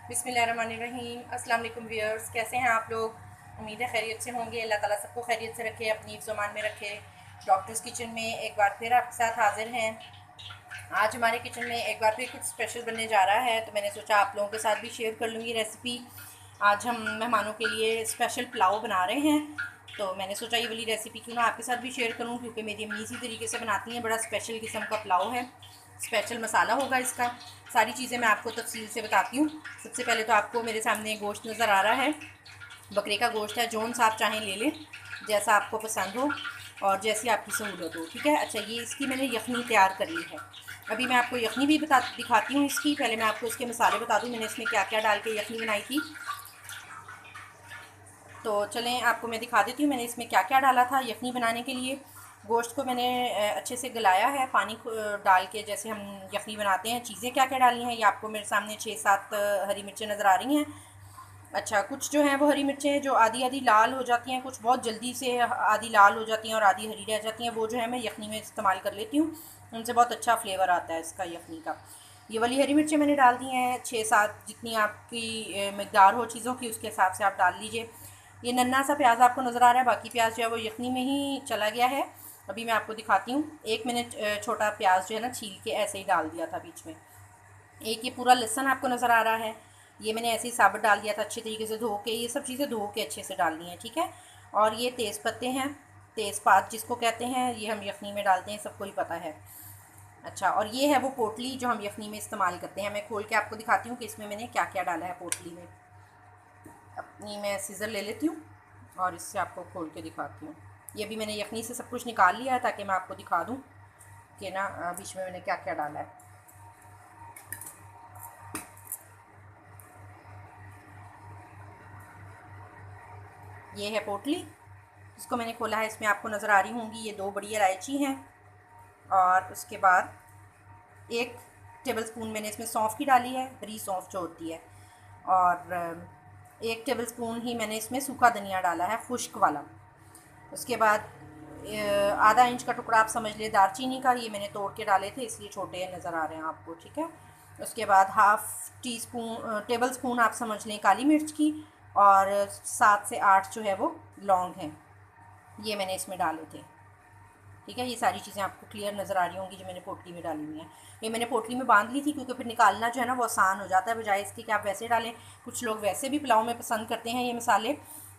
बिस्मिल्लाहिर्रहमानिर्रहीम। अस्सलाम वालेकुम व्यूअर्स, कैसे हैं आप लोग? उम्मीद है खैरियत से होंगे। अल्लाह ताला सबको खैरियत से रखे, अपनी ज़ुबान में रखे। डॉक्टर्स किचन में एक बार फिर आपके साथ हाजिर हैं। आज हमारे किचन में एक बार फिर कुछ स्पेशल बनने जा रहा है, तो मैंने सोचा आप लोगों के साथ भी शेयर कर लूँगी रेसिपी। आज हम मेहमानों के लिए स्पेशल पुलाव बना रहे हैं, तो मैंने सोचा ये वाली रेसिपी क्यों ना आपके साथ भी शेयर करूँ, क्योंकि मेरी अम्मी इसी तरीके से बनाती हैं। बड़ा स्पेशल किस्म का पुलाव है, स्पेशल मसाला होगा इसका। सारी चीज़ें मैं आपको तफसील से बताती हूँ। सबसे पहले तो आपको मेरे सामने गोश्त नज़र आ रहा है, बकरे का गोश्त है। जोन सा आप चाहें ले लें, जैसा आपको पसंद हो और जैसी आपकी सहूलत हो, ठीक है। अच्छा, ये इसकी मैंने यखनी तैयार कर ली है। अभी मैं आपको यखनी भी दिखाती हूँ इसकी। पहले मैं आपको इसके मसाले बता दूँ, मैंने इसमें क्या क्या डाल के यखनी बनाई थी। तो चलें आपको मैं दिखा देती हूँ मैंने इसमें क्या क्या डाला था यखनी बनाने के लिए। गोश्त को मैंने अच्छे से गलाया है पानी को डाल के, जैसे हम यखनी बनाते हैं। चीज़ें क्या क्या डाली हैं ये आपको मेरे सामने 6-7 हरी मिर्चें नज़र आ रही हैं। अच्छा, कुछ जो हैं वो हरी मिर्चें जो आधी आधी लाल हो जाती हैं, कुछ बहुत जल्दी से आधी लाल हो जाती हैं और आधी हरी रह जाती हैं, वो जो है मैं यखनी में इस्तेमाल कर लेती हूँ। उनसे बहुत अच्छा फ्लेवर आता है इसका यखनी का। ये वाली हरी मिर्चें मैंने डाल दी हैं 6-7, जितनी आपकी मकदार हो चीज़ों की उसके हिसाब से आप डाल लीजिए। ये नन्ना सा प्याज आपको नज़र आ रहा है, बाकी प्याज जो है वो यखनी में ही चला गया है। अभी मैं आपको दिखाती हूँ। एक मैंने छोटा प्याज जो है ना छील के ऐसे ही डाल दिया था बीच में। एक ये पूरा लहसुन आपको नज़र आ रहा है, ये मैंने ऐसे ही साबुत डाल दिया था अच्छे तरीके से धो के। ये सब चीज़ें धो के अच्छे से डालनी है, ठीक है। और ये तेज़ पत्ते हैं, तेज़पात जिसको कहते हैं, ये हम यखनी में डालते हैं, सबको ही पता है। अच्छा, और ये है वो पोटली जो हम यखनी में इस्तेमाल करते हैं। मैं खोल के आपको दिखाती हूँ कि इसमें मैंने क्या क्या डाला है पोटली में। अपनी मैं सीज़र ले लेती हूँ और इससे आपको खोल के दिखाती हूँ। ये भी मैंने यखनी से सब कुछ निकाल लिया है ताकि मैं आपको दिखा दूँ कि ना बीच में मैंने क्या क्या डाला है। ये है पोटली, इसको मैंने खोला है। इसमें आपको नज़र आ रही होंगी ये 2 बड़ी इलायची हैं, और उसके बाद 1 टेबलस्पून मैंने इसमें सौंफ की डाली है, हरी सौंफ जो होती है। और 1 टेबलस्पून ही मैंने इसमें सूखा धनिया डाला है, खुश्क वाला। उसके बाद आधा इंच का टुकड़ा आप समझ लें दालचीनी का, ये मैंने तोड़ के डाले थे इसलिए छोटे नज़र आ रहे हैं आपको, ठीक है। उसके बाद टेबल स्पून आप समझ लें काली मिर्च की, और 7 से 8 जो है वो लौंग हैं, ये मैंने इसमें डाले थे, ठीक है। ये सारी चीज़ें आपको क्लियर नज़र आ रही होंगी जो मैंने पोटली में डाली हुई हैं। ये मैंने पोटली में बांध ली थी क्योंकि फिर निकालना जो है ना वो आसान हो जाता है, बजाय इसके कि आप वैसे डालें। कुछ लोग वैसे भी पुलाव में पसंद करते हैं ये मसाले,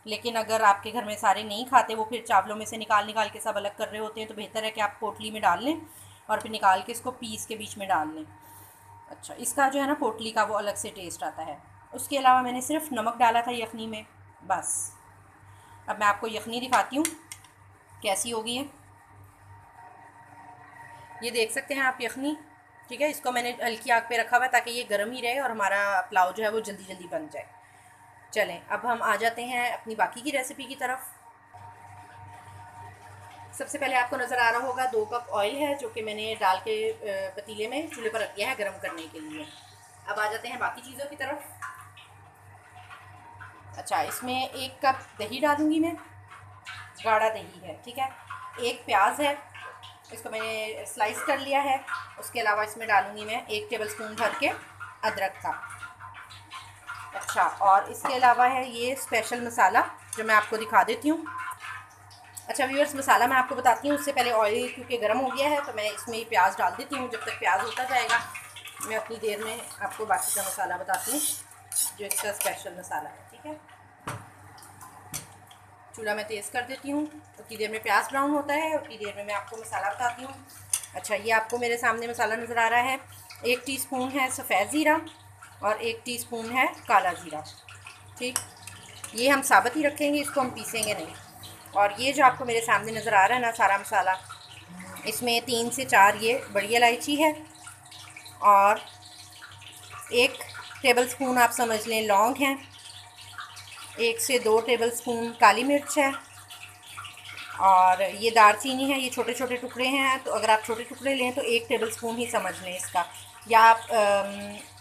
लेकिन अगर आपके घर में सारे नहीं खाते, वो फिर चावलों में से निकाल निकाल के सब अलग कर रहे होते हैं, तो बेहतर है कि आप पोटली में डाल लें और फिर निकाल के इसको पीस के बीच में डाल लें। अच्छा, इसका जो है ना पोटली का वो अलग से टेस्ट आता है। उसके अलावा मैंने सिर्फ नमक डाला था यखनी में, बस। अब मैं आपको यखनी दिखाती हूँ कैसी होगी है। ये देख सकते हैं आप यखनी, ठीक है। इसको मैंने हल्की आग पे रखा हुआ है ताकि ये गर्म ही रहे और हमारा पुलाव जो है वो जल्दी जल्दी बन जाए। चलें, अब हम आ जाते हैं अपनी बाकी की रेसिपी की तरफ। सबसे पहले आपको नज़र आ रहा होगा 2 कप ऑयल है जो कि मैंने डाल के पतीले में चूल्हे पर रख दिया है गर्म करने के लिए। अब आ जाते हैं बाकी चीज़ों की तरफ। अच्छा, इसमें 1 कप दही डालूँगी मैं, गाढ़ा दही है, ठीक है। 1 प्याज है, इसको मैंने स्लाइस कर लिया है। उसके अलावा इसमें डालूँगी मैं 1 टेबलस्पून भर के अदरक का। अच्छा, और इसके अलावा है ये स्पेशल मसाला जो मैं आपको दिखा देती हूँ। अच्छा व्यूअर्स, मसाला मैं आपको बताती हूँ उससे पहले ऑयल क्योंकि गर्म हो गया है, तो मैं इसमें प्याज डाल देती हूँ। जब तक प्याज होता जाएगा मैं अपनी देर में आपको बाकी का मसाला बताती हूँ जो इसका स्पेशल मसाला है, ठीक है। चूल्हा मैं तेज़ कर देती हूँ, उतनी देर में प्याज ब्राउन होता है, उतनी देर में मैं आपको मसाला बताती हूँ। अच्छा, ये आपको मेरे सामने मसाला नज़र आ रहा है। 1 टीस्पून है सफ़ेद ज़ीरा और 1 टीस्पून है काला ज़ीरा, ठीक। ये हम साबुत ही रखेंगे, इसको हम पीसेंगे नहीं। और ये जो आपको मेरे सामने नज़र आ रहा है ना सारा मसाला, इसमें 3 से 4 ये बड़ी इलायची है, और 1 टेबलस्पून आप समझ लें लौंग है, 1 से 2 टेबलस्पून काली मिर्च है, और ये दालचीनी है। ये छोटे छोटे टुकड़े हैं, तो अगर आप छोटे टुकड़े लें तो 1 टेबलस्पून ही समझ लें इसका, या आप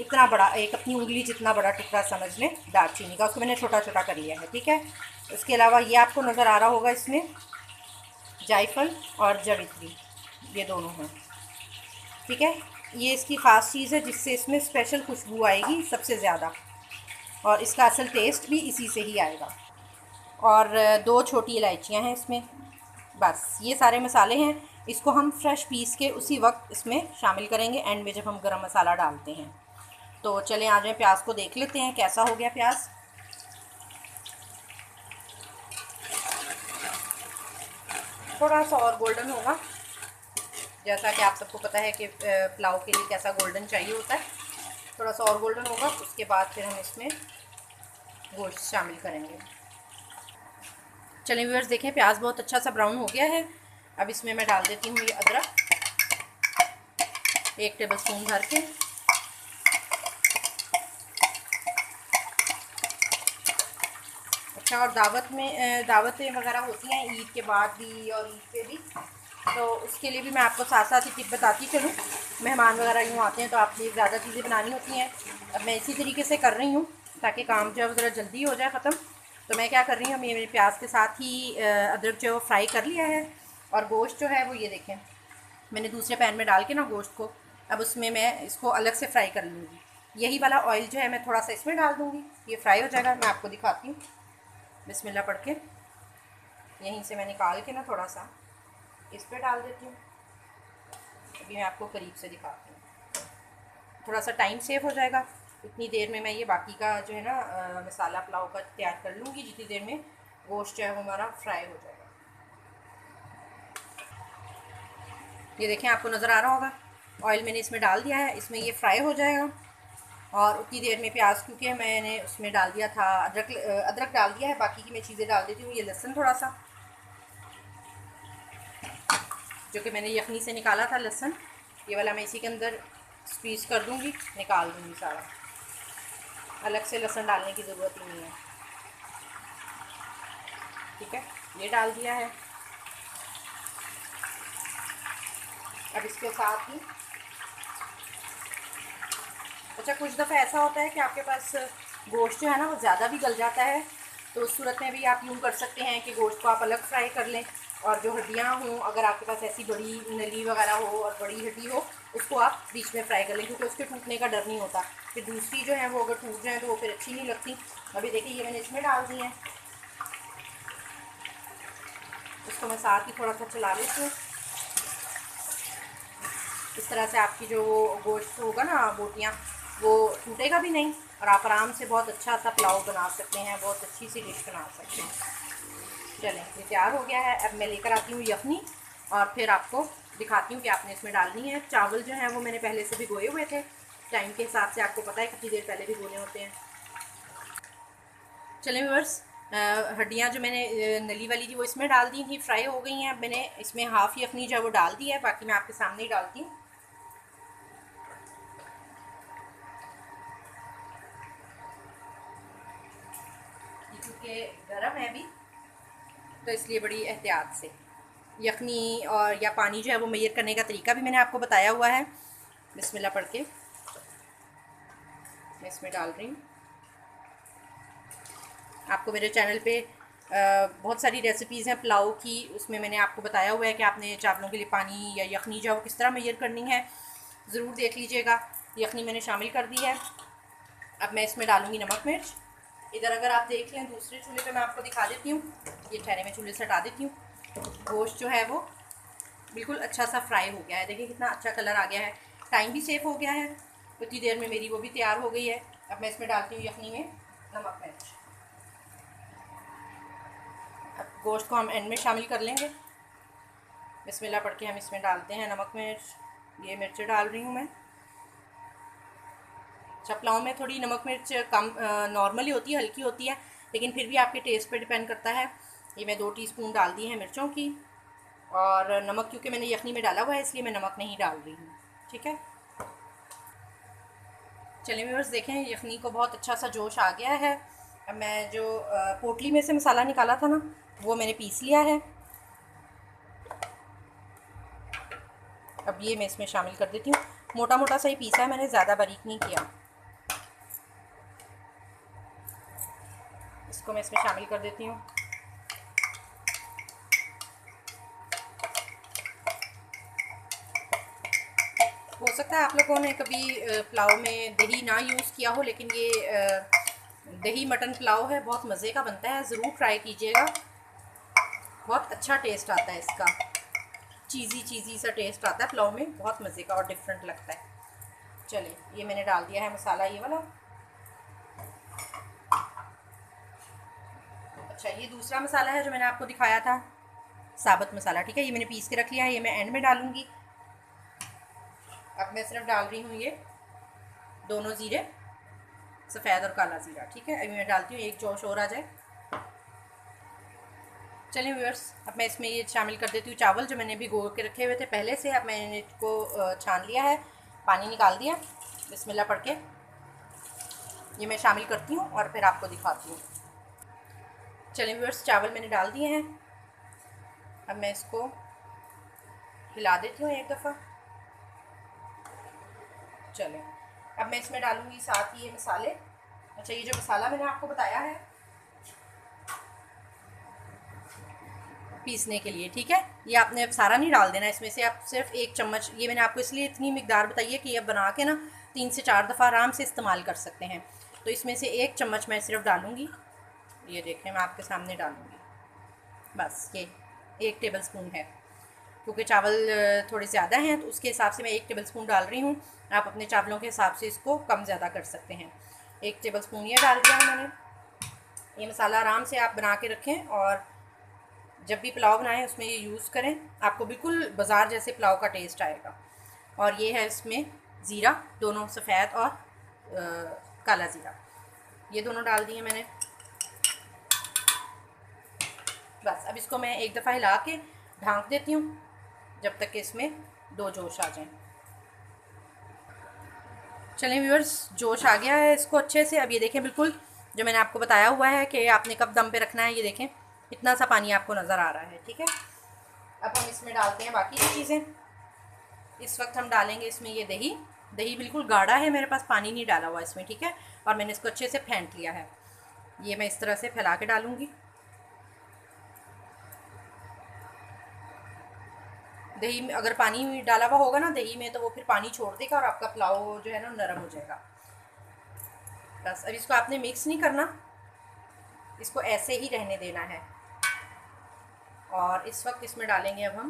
इतना बड़ा एक अपनी उंगली जितना बड़ा टुकड़ा समझ लें दालचीनी का, उसको मैंने छोटा छोटा कर लिया है, ठीक है। उसके अलावा ये आपको नज़र आ रहा होगा इसमें जायफल और जावित्री, ये दोनों हैं, ठीक है। ये इसकी ख़ास चीज़ है जिससे इसमें स्पेशल खुशबू आएगी सबसे ज़्यादा। और इसका असल टेस्ट भी इसी से ही आएगा। और 2 छोटी इलायचियाँ हैं इसमें। बस ये सारे मसाले हैं। इसको हम फ्रेश पीस के उसी वक्त इसमें शामिल करेंगे एंड में जब हम गरम मसाला डालते हैं। तो चलें आ जाएँ, प्याज को देख लेते हैं कैसा हो गया प्याज। थोड़ा सा और गोल्डन होगा, जैसा कि आप सबको पता है कि पुलाव के लिए कैसा गोल्डन चाहिए होता है। थोड़ा सा और गोल्डन होगा, उसके बाद फिर हम इसमें गोश्त शामिल करेंगे। चलिए व्यूअर्स, देखें प्याज बहुत अच्छा सा ब्राउन हो गया है। अब इसमें मैं डाल देती हूँ ये अदरक, 1 टेबल स्पून भर के। अच्छा, और दावतें वगैरह होती हैं ईद के बाद भी और ईद पे भी, तो उसके लिए भी मैं आपको साथ साथ ही टिप बताती चलूँ। मेहमान वगैरह यूँ आते हैं तो आपने ज़्यादा चीज़ें बनानी होती हैं। अब मैं इसी तरीके से कर रही हूँ ताकि काम जो है ज़रा जल्दी हो जाए ख़त्म। तो मैं क्या कर रही हूँ, मेरे प्याज के साथ ही अदरक जो है वो फ्राई कर लिया है। और गोश्त जो है वो ये देखें, मैंने दूसरे पैन में डाल के ना गोश्त को, अब उसमें मैं इसको अलग से फ्राई कर लूँगी। यही वाला ऑयल जो है मैं थोड़ा सा इसमें डाल दूँगी, ये फ्राई हो जाएगा। मैं आपको दिखाती हूँ, बिस्मिल्लाह पढ़ के यहीं से मैं निकाल के ना थोड़ा सा इस पर डाल देती हूँ। अभी मैं आपको करीब से दिखाती हूँ, थोड़ा सा टाइम सेव हो जाएगा। इतनी देर में मैं ये बाकी का जो है ना मसाला पुलाव का तैयार कर लूँगी, जितनी देर में गोश्त जो है वो हमारा फ्राई हो जाएगा। ये देखें, आपको नज़र आ रहा होगा ऑयल मैंने इसमें डाल दिया है, इसमें ये फ्राई हो जाएगा। और उतनी देर में प्याज, क्योंकि मैंने उसमें डाल दिया था अदरक डाल दिया है, बाकी की मैं चीज़ें डाल देती हूँ। ये लहसुन थोड़ा सा, जो कि मैंने यखनी से निकाला था लहसुन, ये वाला मैं इसी के अंदर स्क्वीज़ कर दूँगी, निकाल दूँगी सारा। अलग से लहसुन डालने की ज़रूरत ही नहीं है। ठीक है, ये डाल दिया है। अब इसके साथ ही, अच्छा कुछ दफ़ा ऐसा होता है कि आपके पास गोश्त जो है ना वो ज़्यादा भी गल जाता है, तो उस सूरत में भी आप यूँ कर सकते हैं कि गोश्त को आप अलग फ्राई कर लें, और जो हड्डियाँ हों, अगर आपके पास ऐसी बड़ी नली वगैरह हो और बड़ी हड्डी हो, उसको आप बीच में फ्राई कर लें, क्योंकि उसके टूटने का डर नहीं होता। फिर दूसरी जो है वो अगर टूट जाए तो वो फिर अच्छी नहीं लगती। अभी देखिए ये मैंने इसमें डाल दी है, इसको मैं साथ ही थोड़ा सा चला लेती हूँ। इस तरह से आपकी जो गोश्त होगा ना, बोटियाँ, वो टूटेगा भी नहीं और आप आराम से बहुत अच्छा सा पुलाव बना सकते हैं, बहुत अच्छी सी डिश बना सकते हैं। चलें, ये तैयार हो गया है। अब मैं लेकर आती हूँ यखनी और फिर आपको दिखाती हूँ कि आपने इसमें डालनी है। चावल जो हैं वो मैंने पहले से भिगोए हुए थे, टाइम के हिसाब से आपको पता है कितनी देर पहले भिगोने होते हैं। चलें व्यूअर्स, हड्डियाँ जो मैंने नली वाली थी वो इसमें डाल दी थी, फ्राई हो गई हैं। अब मैंने इसमें हाफ़ यखनी जो है वो डाल दी है, बाकी मैं आपके सामने ही डालती हूँ। क्योंकि गर्म है अभी, तो इसलिए बड़ी एहतियात से यखनी और या पानी जो है वो मेजर करने का तरीका भी मैंने आपको बताया हुआ है। बिस्मिल्लाह पढ़ के मैं इसमें डाल रही हूँ। आपको मेरे चैनल पे बहुत सारी रेसिपीज़ हैं पुलाव की, उसमें मैंने आपको बताया हुआ है कि आपने चावलों के लिए पानी या यखनी जो है वो किस तरह मेजर करनी है, ज़रूर देख लीजिएगा। यखनी मैंने शामिल कर दी है। अब मैं इसमें डालूँगी नमक मिर्च। इधर अगर आप देख लें दूसरे चूल्हे पे मैं आपको दिखा देती हूँ, ये ठहरे मैं चूल्हे से हटा देती हूँ। गोश्त जो है वो बिल्कुल अच्छा सा फ्राई हो गया है, देखिए कितना अच्छा कलर आ गया है, टाइम भी सेव हो गया है। उतनी देर में मेरी वो भी तैयार हो गई है। अब मैं इसमें डालती हूँ यखनी में नमक मिर्च। अब गोश्त को हम एंड में शामिल कर लेंगे। बिस्मिल्लाह पढ़ के हम इसमें डालते हैं नमक मिर्च, ये मिर्च डाल रही हूँ मैं। अच्छा, पुलाव में थोड़ी नमक मिर्च कम नॉर्मली होती है, हल्की होती है, लेकिन फिर भी आपके टेस्ट पे डिपेंड करता है। ये मैं 2 टीस्पून डाल दी है मिर्चों की, और नमक क्योंकि मैंने यखनी में डाला हुआ है इसलिए मैं नमक नहीं डाल रही हूँ। ठीक है, चलिए व्यूअर्स, देखें यखनी को बहुत अच्छा सा जोश आ गया है। अब मैं जो पोटली में से मसाला निकाला था ना, वो मैंने पीस लिया है। अब ये मैं इसमें शामिल कर देती हूँ। मोटा मोटा सा ही पीसा है मैंने, ज़्यादा बारीक नहीं किया। इसको मैं इसमें शामिल कर देती हूँ। हो सकता है आप लोगों ने कभी पुलाव में दही ना यूज़ किया हो, लेकिन ये दही मटन पुलाव है, बहुत मज़े का बनता है, ज़रूर ट्राई कीजिएगा। बहुत अच्छा टेस्ट आता है इसका, चीज़ी चीज़ी सा टेस्ट आता है पुलाव में, बहुत मज़े का और डिफरेंट लगता है। चलिए ये मैंने डाल दिया है मसाला ये वाला। अच्छा ये दूसरा मसाला है जो मैंने आपको दिखाया था, साबुत मसाला, ठीक है, ये मैंने पीस के रख लिया है, ये मैं एंड में डालूँगी। अब मैं सिर्फ डाल रही हूँ ये दोनों ज़ीरे, सफ़ेद और काला ज़ीरा, ठीक है। अभी मैं डालती हूँ, एक जोश और आ जाए। चलिए व्यूअर्स, अब मैं इसमें ये शामिल कर देती हूँ चावल जो मैंने भिगो के रखे हुए थे पहले से। अब मैंने इसको छान लिया है, पानी निकाल दिया, बिस्मिल्लाह पढ़ के ये मैं शामिल करती हूँ और फिर आपको दिखाती हूँ। चलिए व्यूअर्स, चावल मैंने डाल दिए हैं। अब मैं इसको हिला देती हूँ एक दफ़ा। चलें, अब मैं इसमें डालूँगी साथ ही ये मसाले। अच्छा ये जो मसाला मैंने आपको बताया है पीसने के लिए, ठीक है, ये आपने अब सारा नहीं डाल देना इसमें से, आप सिर्फ एक चम्मच, ये मैंने आपको इसलिए इतनी मिकदार बताई है कि अब बना के ना 3 से 4 दफ़ा आराम से इस्तेमाल कर सकते हैं। तो इसमें से एक चम्मच मैं सिर्फ डालूँगी, ये देखें मैं आपके सामने डालूँगी, बस ये 1 टेबल स्पून है, क्योंकि चावल थोड़े ज़्यादा हैं तो उसके हिसाब से मैं 1 टेबल स्पून डाल रही हूँ। आप अपने चावलों के हिसाब से इसको कम ज़्यादा कर सकते हैं। 1 टेबल स्पून ये डाल दिया है मैंने। ये मसाला आराम से आप बना के रखें और जब भी पुलाव बनाएं उसमें ये यूज़ करें, आपको बिल्कुल बाज़ार जैसे पुलाव का टेस्ट आएगा। और ये है इसमें ज़ीरा, दोनों सफ़ेद और काला ज़ीरा, ये दोनों डाल दिए मैंने। बस अब इसको मैं एक दफ़ा हिला के ढाँक देती हूँ जब तक कि इसमें 2 जोश आ जाएं। चलिए व्यूअर्स, जोश आ गया है इसको अच्छे से। अब ये देखें, बिल्कुल जो मैंने आपको बताया हुआ है कि आपने कब दम पे रखना है, ये देखें इतना सा पानी आपको नज़र आ रहा है, ठीक है। अब हम इसमें डालते हैं बाकी की चीज़ें। इस वक्त हम डालेंगे इसमें ये दही। दही बिल्कुल गाढ़ा है, मेरे पास पानी नहीं डाला हुआ इसमें, ठीक है, और मैंने इसको अच्छे से फेंट लिया है। ये मैं इस तरह से फैला के डालूँगी। दही में अगर पानी डाला हुआ होगा ना दही में, तो वो फिर पानी छोड़ देगा और आपका पुलाव जो है ना नरम हो जाएगा। बस अब इसको आपने मिक्स नहीं करना, इसको ऐसे ही रहने देना है। और इस वक्त इसमें डालेंगे अब हम,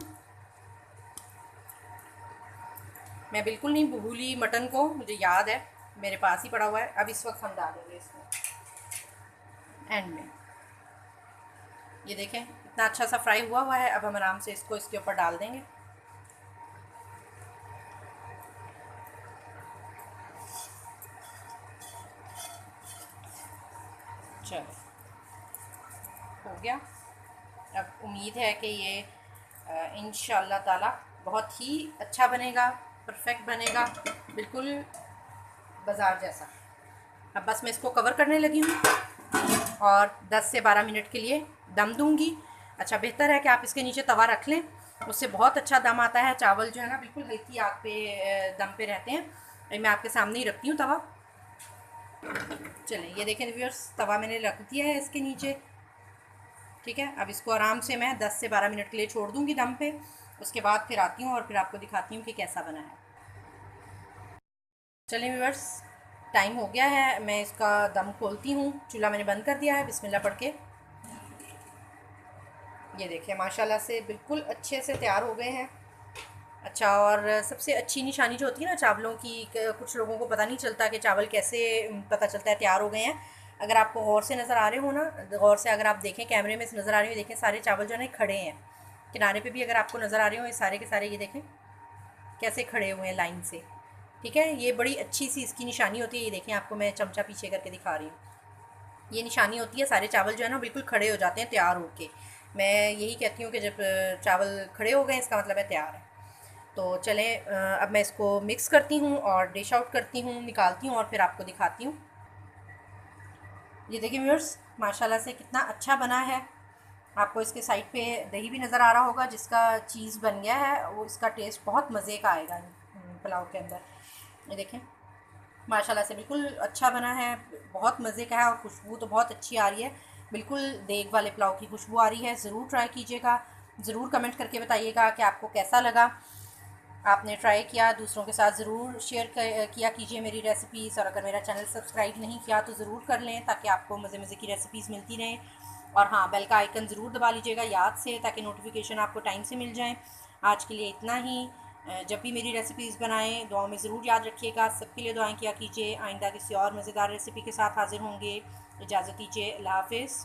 मैं बिल्कुल नहीं भूली मटन को, मुझे याद है मेरे पास ही पड़ा हुआ है। अब इस वक्त हम डालेंगे इसमें एंड में, ये देखें इतना अच्छा सा फ्राई हुआ हुआ है। अब हम आराम से इसको इसके ऊपर डाल देंगे। चलो हो गया। अब उम्मीद है कि ये इंशाअल्लाह ताला बहुत ही अच्छा बनेगा, परफेक्ट बनेगा, बिल्कुल बाज़ार जैसा। अब बस मैं इसको कवर करने लगी हूँ और 10 से 12 मिनट के लिए दम दूँगी। अच्छा बेहतर है कि आप इसके नीचे तवा रख लें, उससे बहुत अच्छा दम आता है। चावल जो है ना बिल्कुल हल्की आग पे दम पे रहते हैं। अभी मैं आपके सामने ही रखती हूँ तवा। चलें ये देखें व्यूअर्स, तवा मैंने रख दिया है इसके नीचे, ठीक है। अब इसको आराम से मैं 10 से 12 मिनट के लिए छोड़ दूँगी दम पे। उसके बाद फिर आती हूँ और फिर आपको दिखाती हूँ कि कैसा बना है। चलिए व्यूअर्स, टाइम हो गया है, मैं इसका दम खोलती हूँ। चूल्हा मैंने बंद कर दिया है, बिस्मिल्लाह पढ़ के। ये देखिए माशाल्लाह से बिल्कुल अच्छे से तैयार हो गए हैं। अच्छा, और सबसे अच्छी निशानी जो होती है ना चावलों की, कुछ लोगों को पता नहीं चलता कि चावल कैसे पता चलता है तैयार हो गए हैं। अगर आपको गौर से नज़र आ रहे हो ना, गौर से अगर आप देखें, कैमरे में से नज़र आ रही हो, देखें सारे चावल जो है ना खड़े हैं। किनारे पे भी अगर आपको नज़र आ रहे हो, ये सारे के सारे ये देखें कैसे खड़े हुए हैं लाइन से, ठीक है। ये बड़ी अच्छी सी इसकी निशानी होती है। ये देखें, आपको मैं चमचा पीछे करके दिखा रही हूँ, ये निशानी होती है। सारे चावल जो है ना बिल्कुल खड़े हो जाते हैं तैयार होके। मैं यही कहती हूँ कि जब चावल खड़े हो गए इसका मतलब है तैयार है। तो चलें अब मैं इसको मिक्स करती हूँ और डिश आउट करती हूँ, निकालती हूँ और फिर आपको दिखाती हूँ। ये देखिए व्यूअर्स, माशाल्लाह से कितना अच्छा बना है। आपको इसके साइड पे दही भी नज़र आ रहा होगा जिसका चीज़ बन गया है, वो इसका टेस्ट बहुत मज़े का आएगा पुलाव के अंदर। ये देखें माशाल्लाह से बिल्कुल अच्छा बना है, बहुत मज़े का है और खुशबू तो बहुत अच्छी आ रही है। बिल्कुल देग वाले पुलाव की खुशबू आ रही है। ज़रूर ट्राई कीजिएगा, ज़रूर कमेंट करके बताइएगा कि आपको कैसा लगा। आपने ट्राई किया, दूसरों के साथ ज़रूर शेयर किया कीजिए मेरी रेसिपीज़। और अगर मेरा चैनल सब्सक्राइब नहीं किया तो ज़रूर कर लें, ताकि आपको मज़े मज़े की रेसिपीज़ मिलती रहें। और हाँ, बेल का आइकन ज़रूर दबा लीजिएगा याद से, ताकि नोटिफिकेशन आपको टाइम से मिल जाएँ। आज के लिए इतना ही। जब भी मेरी रेसिपीज़ बनाएं, दुआओं में ज़रूर याद रखिएगा। सबके लिए दुआएं किया कीजिए। आइंदा किसी और मज़ेदार रेसिपी के साथ हाज़िर होंगे। इजाज़त दीजिए। अल्लाह हाफ़िज़।